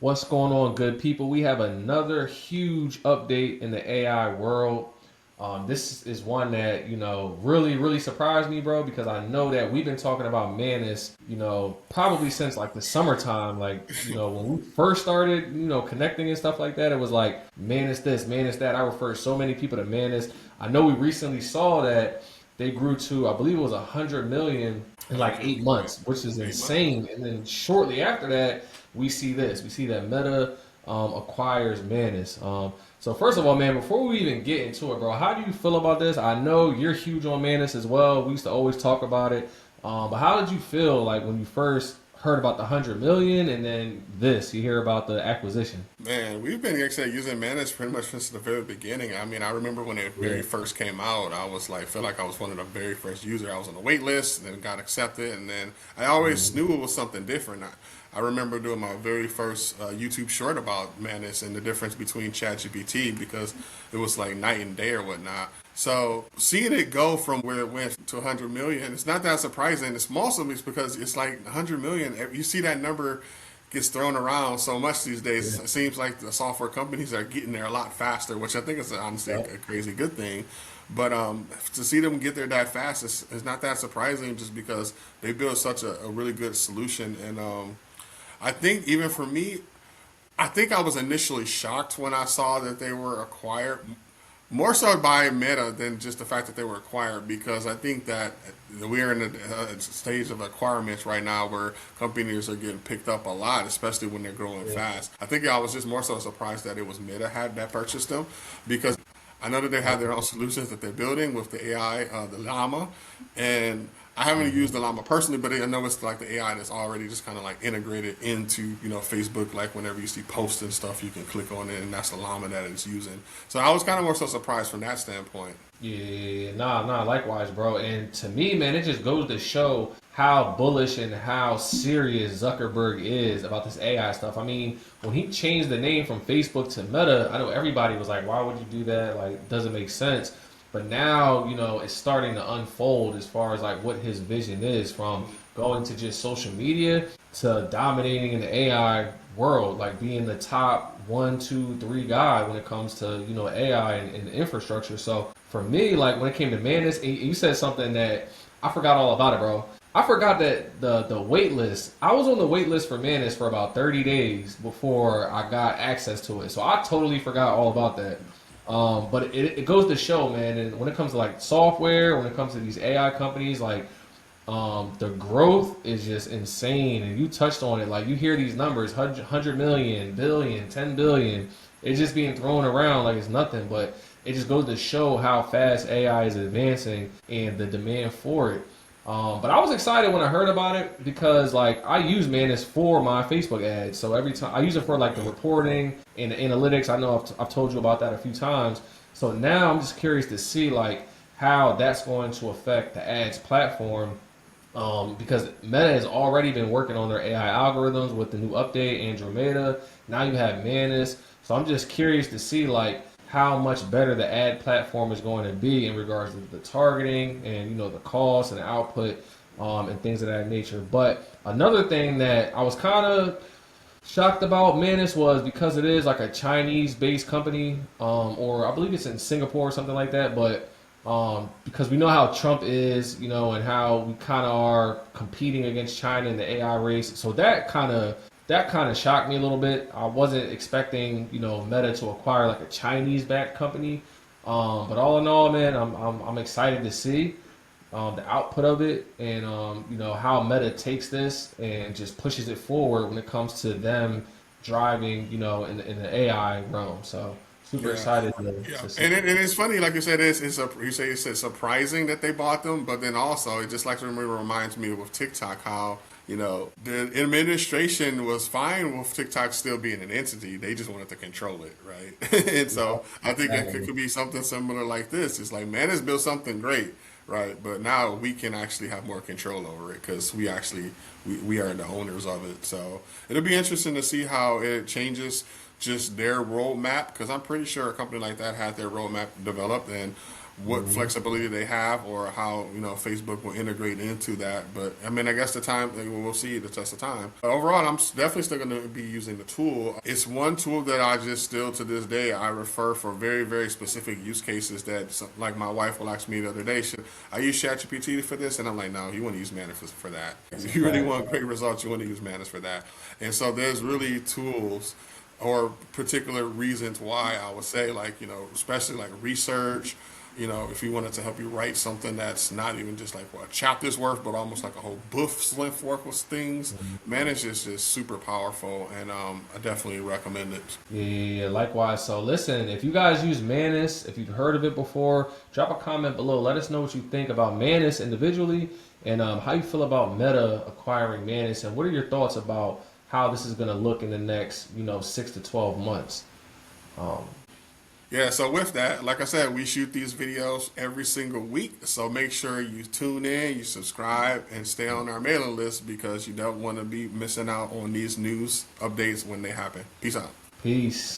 What's going on, good people? We have another huge update in the AI world. This is one that really surprised me, bro, because I know that we've been talking about Manus, probably since like the summertime. Like, when we first started, connecting and stuff like that, it was like Manus this, Manus that. I referred so many people to Manus. I know we recently saw that they grew to, I believe it was 100 million in like 100 8 months, which is 8 months. insane. And then shortly after that, we see this. We see that Meta acquires Manus. So first of all, man, before we even get into it, bro, how do you feel about this? I know you're huge on Manus as well. We used to always talk about it. But how did you feel like when you first heard about the 100 million and then this? You hear about the acquisition. Man, we've been actually using Manus pretty much since the very beginning. I mean, I remember when it very first came out, I was like, felt like I was one of the very first users. I was on the wait list, and then got accepted, and then I always knew it was something different. I remember doing my very first YouTube short about Manus and the difference between ChatGPT because it was like night and day or whatnot. So seeing it go from where it went to 100 million, it's not that surprising. It's mostly because it's like 100 million. You see that number gets thrown around so much these days. Yeah. It seems like the software companies are getting there a lot faster, which I think is honestly Yep. a crazy good thing. But to see them get there that fast is not that surprising, just because they built such a really good solution. And I think even for me, I think I was initially shocked when I saw that they were acquired, more so by Meta than just the fact that they were acquired, because I think that we're in a stage of acquirements right now where companies are getting picked up a lot, especially when they're growing Yeah. fast. I think I was just more so surprised that it was Meta had that purchased them, because I know that they have their own solutions that they're building with the AI, the Llama, and I haven't used the Llama personally, but I know it's like the AI that's already just kind of like integrated into Facebook. Like whenever you see posts and stuff, you can click on it, and that's the Llama that it's using. So I was kind of more so surprised from that standpoint. Yeah, nah, likewise, bro. And to me, man, it just goes to show how bullish and how serious Zuckerberg is about this AI stuff. I mean, when he changed the name from Facebook to Meta, I know everybody was like, why would you do that? Like, it doesn't make sense. But now, it's starting to unfold as far as like what his vision is from going to just social media to dominating in the AI world, like being the top one, two, three guy when it comes to AI and infrastructure. So for me, like when it came to Manus, you said something that I forgot all about it, bro. I forgot that the wait list. I was on the wait list for Manus for about 30 days before I got access to it. So I totally forgot all about that. But it goes to show, man. And when it comes to like software, when it comes to these AI companies, like the growth is just insane, and you touched on it. Like you hear these numbers, 100 million, billion, 10 billion. It's just being thrown around like it's nothing, but it just goes to show how fast AI is advancing and the demand for it. But I was excited when I heard about it because like I use Manus for my Facebook ads. So every time I use it for like the reporting and the analytics. I know I've told you about that a few times. So now I'm just curious to see like how that's going to affect the ads platform, because Meta has already been working on their AI algorithms with the new update, Andromeda. Now you have Manus. So I'm just curious to see like how much better the ad platform is going to be in regards to the targeting and the cost and the output, and things of that nature. But another thing that I was kind of shocked about Manus was because it is like a Chinese-based company, or I believe it's in Singapore or something like that. But because we know how Trump is, and how we kind of are competing against China in the AI race, so that kind of shocked me a little bit. I wasn't expecting Meta to acquire like a Chinese-backed company, but all in all, man, I'm excited to see the output of it, and how Meta takes this and just pushes it forward when it comes to them driving in the AI realm. So super Yeah, excited yeah, to see. and it's funny, like you said, you say it's surprising that they bought them, but then also it just like remember reminds me with TikTok how the administration was fine with TikTok still being an entity, they just wanted to control it, right? And Yeah, so I think it exactly. could be something similar like this. It's like man has built something great, right? But now we can actually have more control over it because we are the owners of it. So it'll be interesting to see how it changes just their roadmap, because I'm pretty sure a company like that had their roadmap developed, and what flexibility they have or how, Facebook will integrate into that. But I mean, I guess we'll see the test of time. But overall, I'm definitely still going to be using the tool. It's one tool that I just still to this day I refer for very, very specific use cases that, like, my wife will ask me the other day, should I use ChatGPT for this? And I'm like, no, you want to use Manus for that. If you really want great results, you want to use Manus for that. And so there's really tools or particular reasons why I would say, like, especially like research, if you wanted to help you write something that's not even just like a chapter's worth, but almost like a whole book's length worth of things, Manage is just super powerful, and I definitely recommend it. Yeah, likewise. So listen, if you guys use Manus, if you've heard of it before, drop a comment below. Let us know what you think about Manus individually, and how you feel about Meta acquiring Manus, and what are your thoughts about how this is going to look in the next, 6 to 12 months. Yeah, so with that, like I said, we shoot these videos every single week. So make sure you tune in, you subscribe, and stay on our mailing list because you don't want to be missing out on these news updates when they happen. Peace out. Peace.